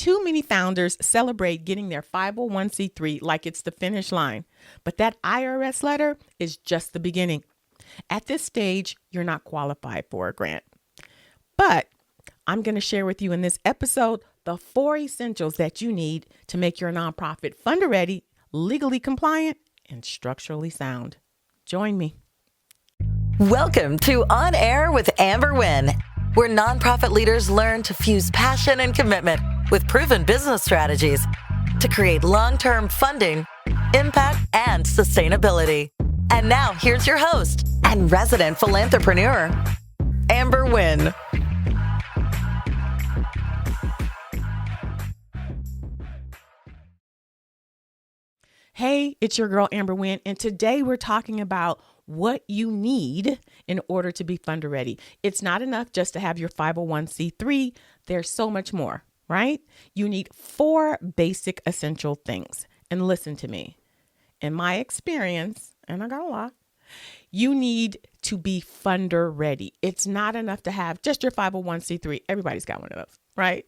Too many founders celebrate getting their 501c3 like it's the finish line, but that IRS letter is just the beginning. At this stage, you're not qualified for a grant. But I'm going to share with you in this episode the 4 essentials that you need to make your nonprofit funder ready, legally compliant, and structurally sound. Join me. Welcome to On Air with Amber Wynn, where nonprofit leaders learn to fuse passion and commitment with proven business strategies to create long-term funding, impact, and sustainability. And now here's your host and resident philanthrepreneur, Amber Wynn. Hey, it's your girl Amber Wynn, and today we're talking about what you need in order to be funder ready. It's not enough just to have your 501c3. There's so much more, right? You need 4 basic essential things. And listen to me. In my experience, and I got a lot, you need to be funder ready. It's not enough to have just your 501c3. Everybody's got one of those, right?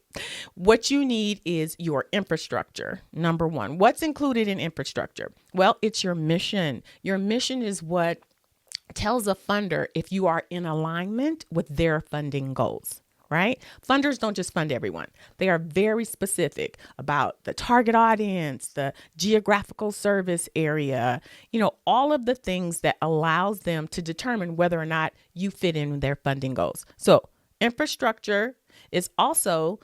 What you need is your infrastructure. Number 1, what's included in infrastructure? Well, it's your mission. Your mission is what tells a funder if you are in alignment with their funding goals, right? Funders don't just fund everyone. They are very specific about the target audience, the geographical service area, all of the things that allows them to determine whether or not you fit in their funding goals. So infrastructure is also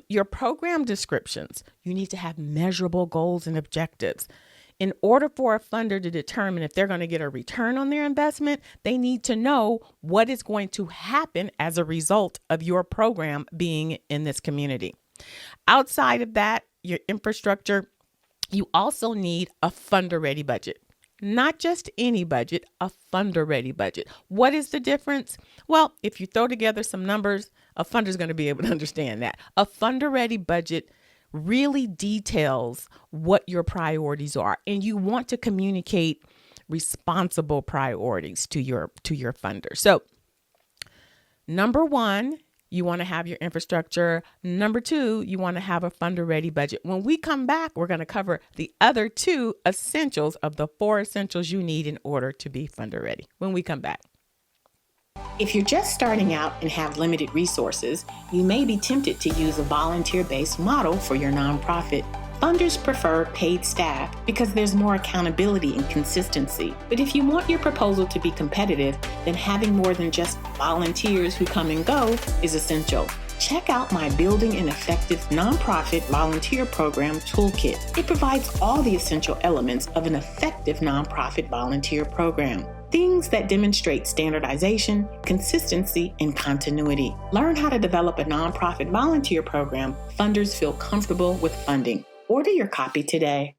your program descriptions. You need to have measurable goals and objectives. In order for a funder to determine if they're going to get a return on their investment, they need to know what is going to happen as a result of your program being in this community. Outside of that, your infrastructure, you also need a funder-ready budget. Not just any budget, a funder-ready budget. What is the difference? Well, if you throw together some numbers, a funder is going to be able to understand that. A funder-ready budget really details what your priorities are, and you want to communicate responsible priorities to your funder. So, number 1, you want to have your infrastructure. Number 2, you want to have a funder-ready budget. When we come back, we're going to cover the other 2 essentials of the 4 essentials you need in order to be funder-ready. When we come back. If you're just starting out and have limited resources, you may be tempted to use a volunteer-based model for your nonprofit. Funders prefer paid staff because there's more accountability and consistency. But if you want your proposal to be competitive, then having more than just volunteers who come and go is essential. Check out my Building an Effective Nonprofit Volunteer Program Toolkit. It provides all the essential elements of an effective nonprofit volunteer program. Things that demonstrate standardization, consistency, and continuity. Learn how to develop a nonprofit volunteer program funders feel comfortable with funding. Order your copy today.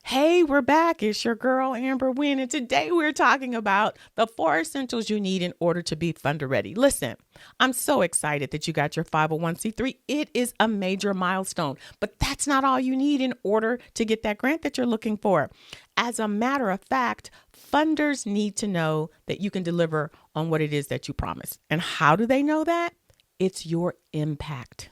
Hey, we're back. It's your girl, Amber Wynn, and today we're talking about the 4 essentials you need in order to be funder ready. Listen, I'm so excited that you got your 501c3. It is a major milestone, but that's not all you need in order to get that grant that you're looking for. As a matter of fact, funders need to know that you can deliver on what it is that you promise. And how do they know that? It's your impact.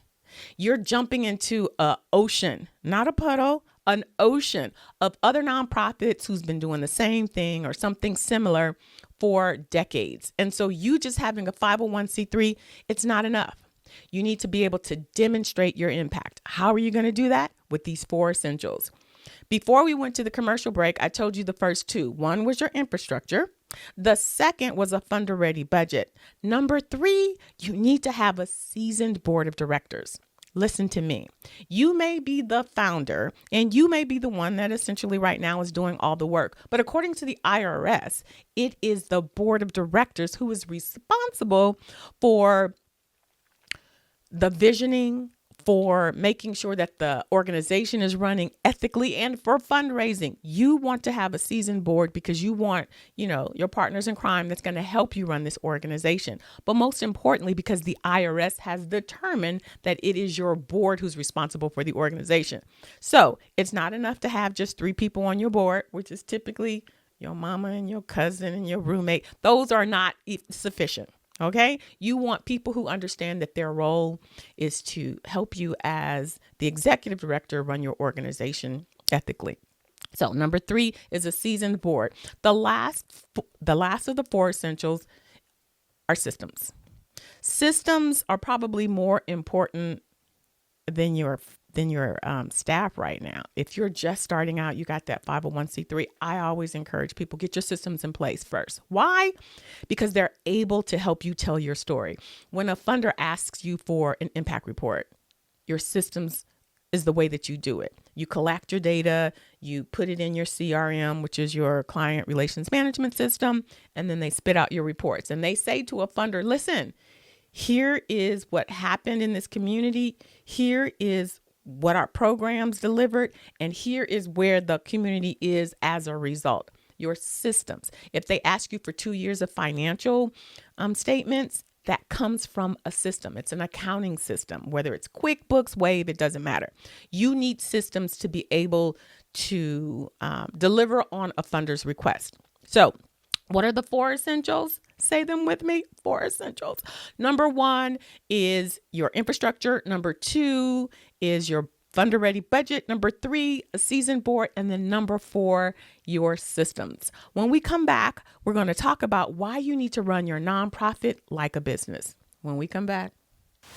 You're jumping into an ocean, not a puddle, an ocean of other nonprofits who's been doing the same thing or something similar for decades. And so you just having a 501c3, it's not enough. You need to be able to demonstrate your impact. How are you going to do that? With these 4 essentials. Before we went to the commercial break, I told you the first 2. 1 was your infrastructure. The second was a funder-ready budget. Number 3, you need to have a seasoned board of directors. Listen to me. You may be the founder and you may be the one that essentially right now is doing all the work. But according to the IRS, it is the board of directors who is responsible for the visioning, for making sure that the organization is running ethically, and for fundraising. You want to have a seasoned board because you want, your partners in crime that's going to help you run this organization. But most importantly, because the IRS has determined that it is your board who's responsible for the organization. So it's not enough to have just 3 people on your board, which is typically your mama and your cousin and your roommate. Those are not sufficient. Okay. You want people who understand that their role is to help you as the executive director run your organization ethically. So number 3 is a seasoned board. The last of the 4 essentials are systems. Systems are probably more important than your staff right now. If you're just starting out, you got that 501c3, I always encourage people, get your systems in place first. Why? Because they're able to help you tell your story. When a funder asks you for an impact report, your systems is the way that you do it. You collect your data, you put it in your CRM, which is your client relations management system, and then they spit out your reports. And they say to a funder, listen, here is what happened in this community. Here is what our programs delivered. And here is where the community is as a result. Your systems. If they ask you for 2 years of financial statements, that comes from a system. It's an accounting system, whether it's QuickBooks, Wave, it doesn't matter. You need systems to be able to deliver on a funder's request. So what are the 4 essentials? Say them with me. 4 essentials. Number 1 is your infrastructure. Number 2 is your funder ready budget. Number 3, a seasoned board. And then number 4, your systems. When we come back, we're going to talk about why you need to run your nonprofit like a business. When we come back.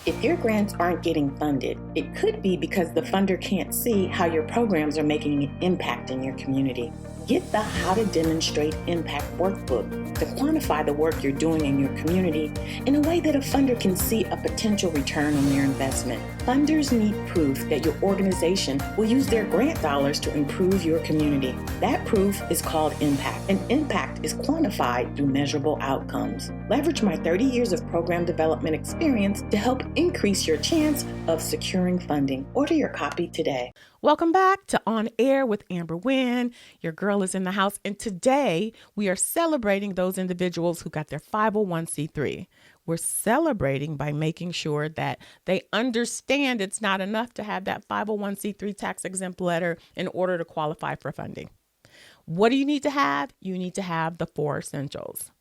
If your grants aren't getting funded, it could be because the funder can't see how your programs are making an impact in your community. Get the How to Demonstrate Impact workbook to quantify the work you're doing in your community in a way that a funder can see a potential return on their investment. Funders need proof that your organization will use their grant dollars to improve your community. That proof is called impact, and impact is quantified through measurable outcomes. Leverage my 30 years of program development experience to help increase your chance of securing funding. Order your copy today. Welcome back to On Air with Amber Wynn. Your girl is in the house, and today we are celebrating those individuals who got their 501c3. We're celebrating by making sure that they understand it's not enough to have that 501c3 tax exempt letter in order to qualify for funding. What do you need to have? You need to have the 4 essentials.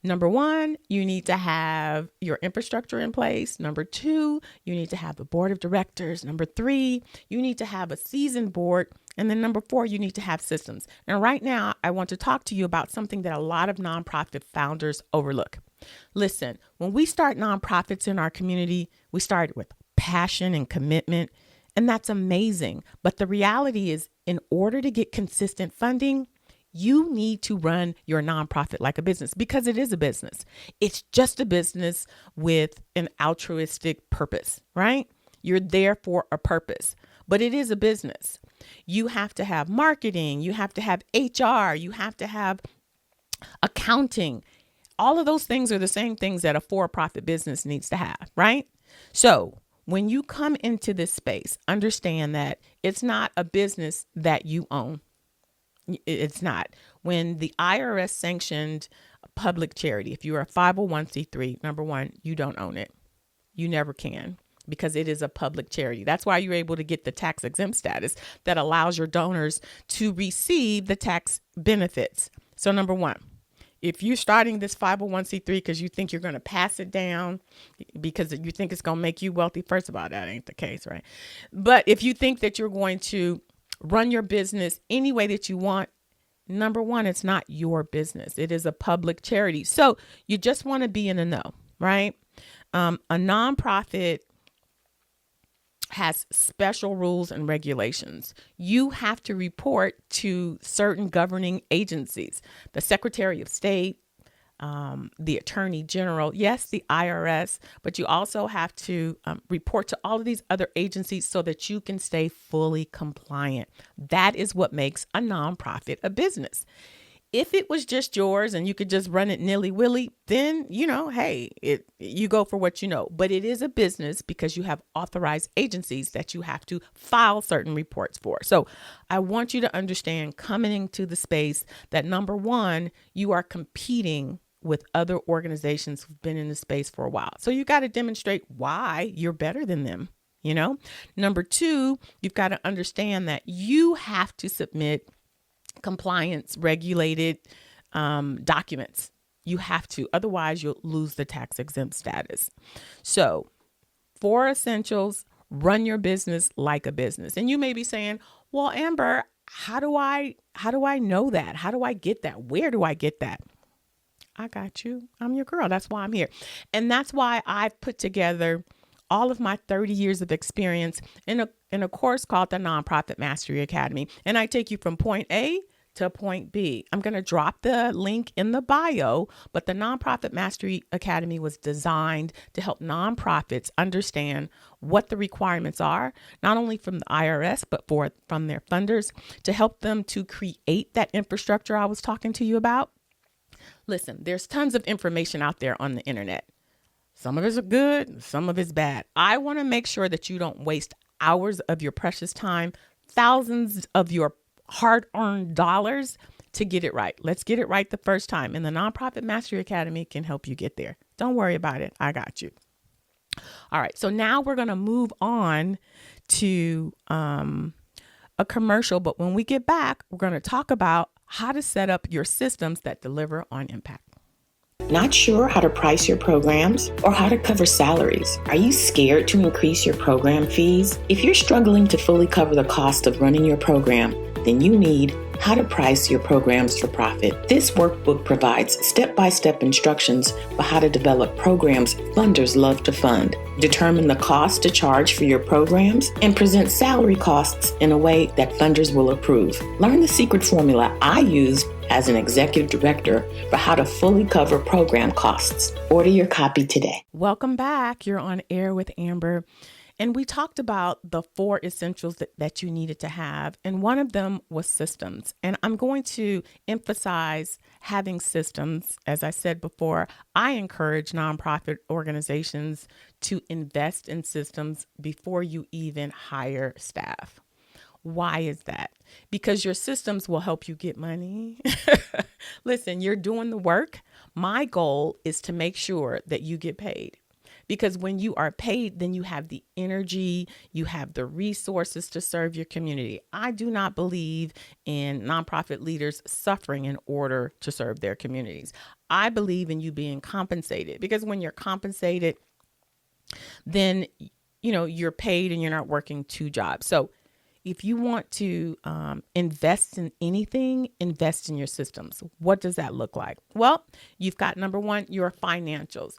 Number 1, you need to have your infrastructure in place. Number 2, you need to have a board of directors. Number 3, you need to have a seasoned board. And then number 4, you need to have systems. And right now, I want to talk to you about something that a lot of nonprofit founders overlook. Listen, when we start nonprofits in our community, we start with passion and commitment, and that's amazing. But the reality is, in order to get consistent funding, you need to run your nonprofit like a business, because it is a business. It's just a business with an altruistic purpose, right? You're there for a purpose, but it is a business. You have to have marketing, you have to have HR, you have to have accounting. All of those things are the same things that a for-profit business needs to have, right? So when you come into this space, understand that it's not a business that you own. It's not. When the IRS sanctioned public charity, if you're a 501c3, number 1, you don't own it. You never can, because it is a public charity. That's why you're able to get the tax exempt status that allows your donors to receive the tax benefits. So number 1, if you're starting this 501c3 because you think you're going to pass it down because you think it's going to make you wealthy, first of all, that ain't the case, right? But if you think that you're going to run your business any way that you want, number 1, it's not your business. It is a public charity. So you just want to be in the know, right? A nonprofit has special rules and regulations. You have to report to certain governing agencies, the Secretary of State, the Attorney General, yes, the IRS, but you also have to report to all of these other agencies so that you can stay fully compliant. That is what makes a nonprofit a business. If it was just yours and you could just run it nilly-willy, then, hey, you go for what you know. But it is a business because you have authorized agencies that you have to file certain reports for. So I want you to understand, coming into the space, that number 1, you are competing with other organizations who've been in the space for a while. So you got to demonstrate why you're better than them. Number 2, you've got to understand that you have to submit compliance regulated documents. You have to. Otherwise, you'll lose the tax exempt status. So 4 essentials, run your business like a business. And you may be saying, well, Amber, how do I know that? How do I get that? Where do I get that? I got you. I'm your girl. That's why I'm here. And that's why I've put together all of my 30 years of experience in a course called the Nonprofit Mastery Academy. And I take you from point A to point B. I'm going to drop the link in the bio, but the Nonprofit Mastery Academy was designed to help nonprofits understand what the requirements are, not only from the IRS, but from their funders, to help them to create that infrastructure I was talking to you about. Listen, there's tons of information out there on the internet. Some of it's good, some of it's bad. I want to make sure that you don't waste hours of your precious time, thousands of your hard-earned dollars to get it right. Let's get it right the first time. And the Nonprofit Mastery Academy can help you get there. Don't worry about it. I got you. All right. So now we're going to move on to a commercial. But when we get back, we're going to talk about how to set up your systems that deliver on impact. Not sure how to price your programs or how to cover salaries? Are you scared to increase your program fees? If you're struggling to fully cover the cost of running your program, then you need How to Price Your Programs for Profit. This workbook provides step-by-step instructions for how to develop programs funders love to fund, determine the cost to charge for your programs, and present salary costs in a way that funders will approve. Learn the secret formula I used as an executive director for how to fully cover program costs. Order your copy today. Welcome back. You're on air with Amber. And we talked about the 4 essentials that you needed to have. And one of them was systems. And I'm going to emphasize having systems. As I said before, I encourage nonprofit organizations to invest in systems before you even hire staff. Why is that? Because your systems will help you get money. Listen, you're doing the work. My goal is to make sure that you get paid. Because when you are paid, then you have the energy, you have the resources to serve your community. I do not believe in nonprofit leaders suffering in order to serve their communities. I believe in you being compensated, because when you're compensated, then you're paid and you're not working 2 jobs. So if you want to invest in anything, invest in your systems. What does that look like? Well, you've got number 1, your financials.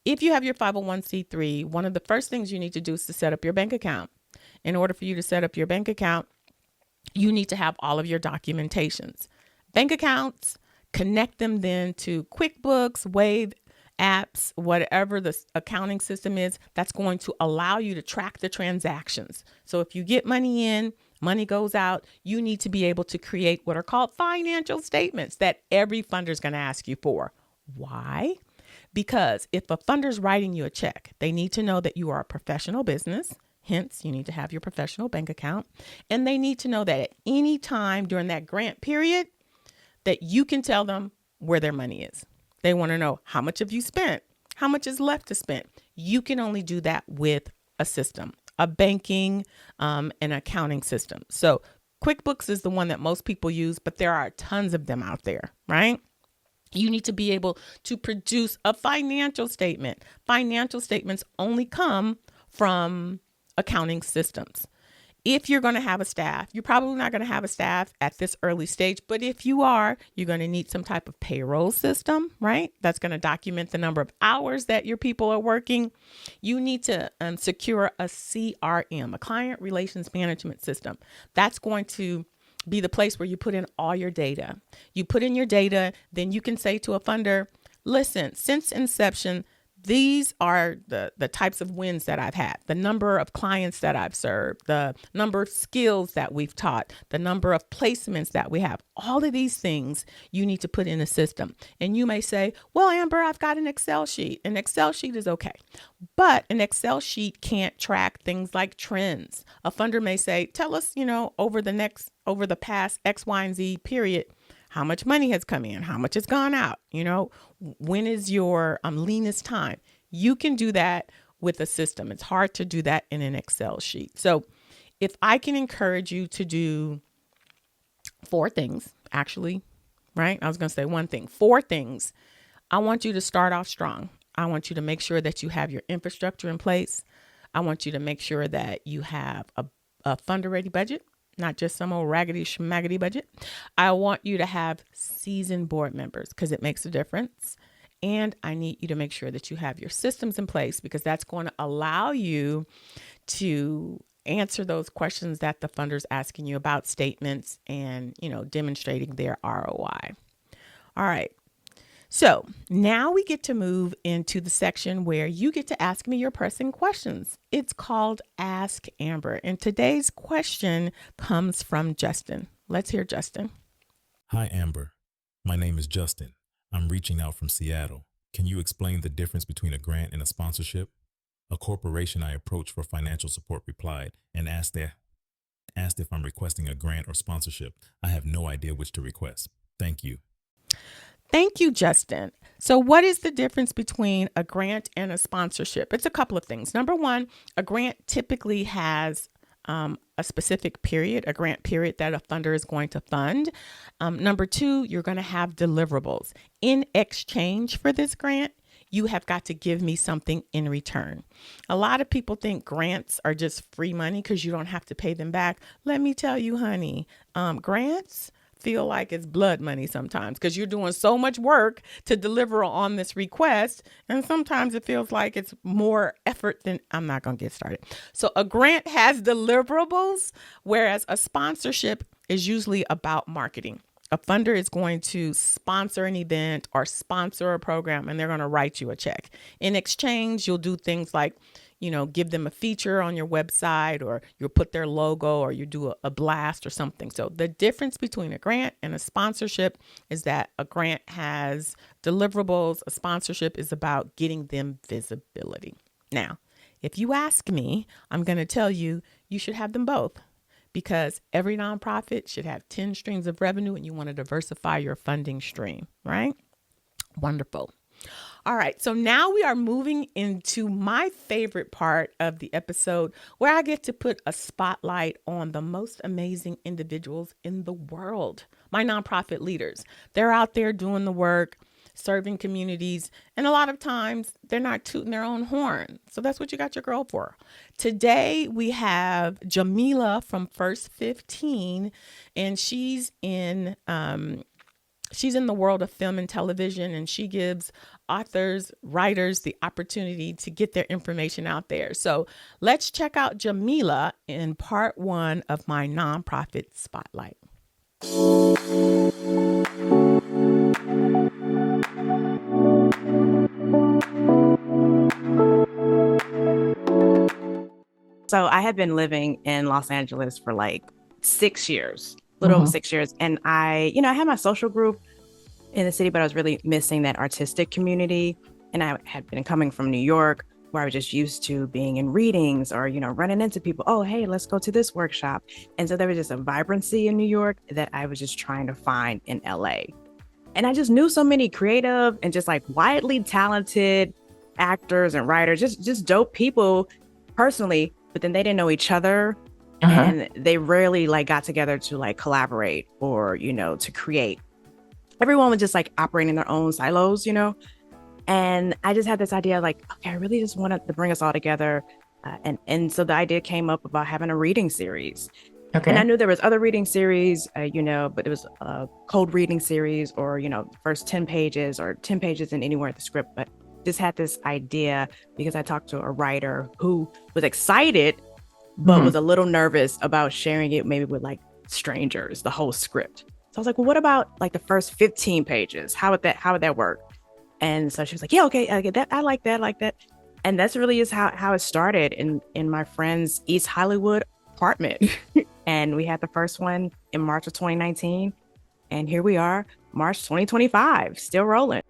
If you have your 501c3, one of the first things you need to do is to set up your bank account. In order for you to set up your bank account, you need to have all of your documentations. Bank accounts, connect them then to QuickBooks, Wave apps, whatever the accounting system is, that's going to allow you to track the transactions. So if you get money in, money goes out, you need to be able to create what are called financial statements that every funder is going to ask you for. Why? Because if a funder's writing you a check, they need to know that you are a professional business. Hence, you need to have your professional bank account. And they need to know that at any time during that grant period, that you can tell them where their money is. They want to know how much have you spent? How much is left to spend? You can only do that with a system, a banking and accounting system. So QuickBooks is the one that most people use, but there are tons of them out there, right? You need to be able to produce a financial statement. Financial statements only come from accounting systems. If you're going to have a staff, you're probably not going to have a staff at this early stage, but if you are, you're going to need some type of payroll system, right? That's going to document the number of hours that your people are working. You need to secure a CRM, a client relations management system. That's going to be the place where you put in all your data. You put in your data, then you can say to a funder, listen, since inception, these are the types of wins that I've had, the number of clients that I've served, the number of skills that we've taught, the number of placements that we have. All of these things you need to put in a system. And you may say, well, Amber, I've got an Excel sheet. An Excel sheet is okay. But an Excel sheet can't track things like trends. A funder may say, tell us, over the past X, Y, and Z period, how much money has come in, how much has gone out, when is your leanest time? You can do that with a system. It's hard to do that in an Excel sheet. So if I can encourage you to do 4 things, actually, right? I was going to say one thing, 4 things I want you to start off strong. I want you to make sure that you have your infrastructure in place. I want you to make sure that you have a funder ready budget, not just some old raggedy schmaggedy budget. I want you to have seasoned board members because it makes a difference. And I need you to make sure that you have your systems in place because that's going to allow you to answer those questions that the funder's asking you about statements and, demonstrating their ROI. All right. So now we get to move into the section where you get to ask me your pressing questions. It's called Ask Amber. And today's question comes from Justin. Let's hear Justin. Hi, Amber. My name is Justin. I'm reaching out from Seattle. Can you explain the difference between a grant and a sponsorship? A corporation I approached for financial support replied and asked if I'm requesting a grant or sponsorship. I have no idea which to request. Thank you. Thank you, Justin. So what is the difference between a grant and a sponsorship? It's a couple of things. Number one, a grant typically has a specific period, a grant period that a funder is going to fund. Number two, you're going to have deliverables. In exchange for this grant, you have got to give me something in return. A lot of people think grants are just free money because you don't have to pay them back. Let me tell you, honey, grants feel like it's blood money sometimes because you're doing so much work to deliver on this request. And sometimes it feels like it's more effort than I'm not going to get started. So a grant has deliverables, whereas a sponsorship is usually about marketing. A funder is going to sponsor an event or sponsor a program, and they're going to write you a check. In exchange, you'll do things like, give them a feature on your website, or you'll put their logo, or you do a blast or something. So the difference between a grant and a sponsorship is that a grant has deliverables. A sponsorship is about getting them visibility. Now, if you ask me, I'm going to tell you, you should have them both. Because every nonprofit should have 10 streams of revenue and you want to diversify your funding stream, right? Wonderful. All right. So now we are moving into my favorite part of the episode where I get to put a spotlight on the most amazing individuals in the world, my nonprofit leaders. They're out there doing the work, serving communities, and a lot of times they're not tooting their own horn. So that's what you got your girl for. Today we have Jamila from First 15, and she's in the world of film and television, and she gives authors, writers the opportunity to get their information out there. So let's check out Jamila in part 1 of my nonprofit spotlight. So I had been living in Los Angeles for like 6 years, a little over 6 years. And I had my social group in the city, but I was really missing that artistic community. And I had been coming from New York, where I was just used to being in readings or, running into people. Oh, hey, let's go to this workshop. And so there was just a vibrancy in New York that I was just trying to find in LA. And I just knew so many creative and just like widely talented actors and writers, just dope people personally, but then they didn't know each other. And they rarely like got together to like collaborate or, to create. Everyone was just like operating in their own silos, And I just had this idea like, okay, I really just wanted to bring us all together. And so the idea came up about having a reading series. Okay. And I knew there was other reading series, but it was a code reading series or, first 10 pages or 10 pages in anywhere in the script. But just had this idea because I talked to a writer who was excited, but was a little nervous about sharing it maybe with like strangers, the whole script. So I was like, well, what about like the first 15 pages? How would that work? And so she was like, yeah, okay, I get that. I like that. And that's really is how it started in my friend's East Hollywood apartment. And we had the first one in March of 2019. And here we are, March 2025, still rolling.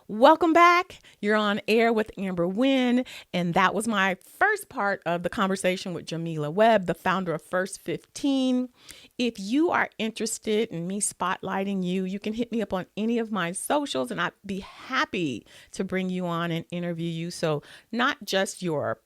Welcome back. You're on air with Amber Wynn, and that was my first part of the conversation with Jamila Webb, the founder of First 15. If you are interested in me spotlighting you, you can hit me up on any of my socials, and I'd be happy to bring you on and interview you. So not just your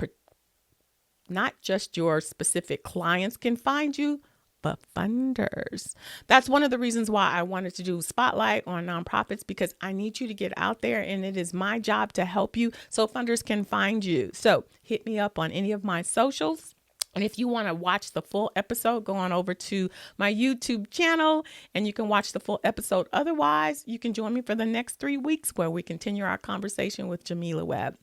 specific clients can find you, but funders. That's one of the reasons why I wanted to do Spotlight on nonprofits, because I need you to get out there, and it is my job to help you so funders can find you. So hit me up on any of my socials. And if you want to watch the full episode, go on over to my YouTube channel and you can watch the full episode. Otherwise, you can join me for the next 3 weeks where we continue our conversation with Jamila Webb.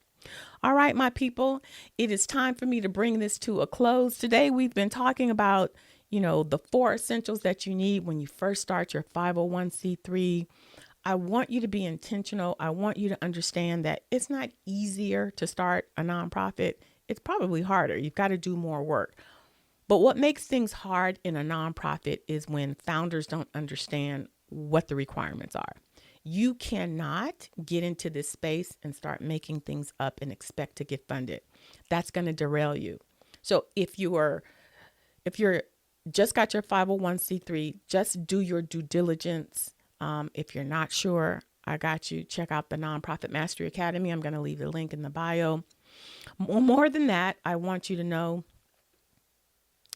All right, my people, it is time for me to bring this to a close. Today, we've been talking about, the 4 essentials that you need when you first start your 501c3. I want you to be intentional. I want you to understand that it's not easier to start a nonprofit. It's probably harder. You've got to do more work. But what makes things hard in a nonprofit is when founders don't understand what the requirements are. You cannot get into this space and start making things up and expect to get funded. That's going to derail you. So if you're just got your 501c3, just do your due diligence. If you're not sure, I got you. Check out the Nonprofit Mastery Academy. I'm going to leave the link in the bio. More than that, I want you to know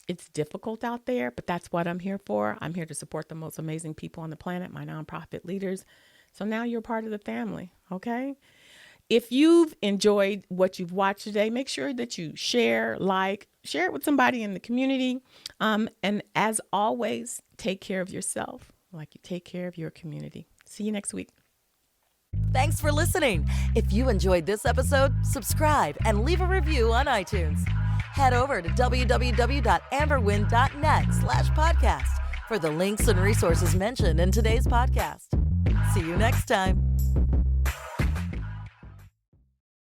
it's difficult out there, but that's what I'm here for. I'm here to support the most amazing people on the planet, my nonprofit leaders. So now you're part of the family, okay? If you've enjoyed what you've watched today, make sure that you share it with somebody in the community. And as always, take care of yourself like you take care of your community. See you next week. Thanks for listening. If you enjoyed this episode, subscribe and leave a review on iTunes. Head over to www.amberwyn.net/podcast for the links and resources mentioned in today's podcast. See you next time.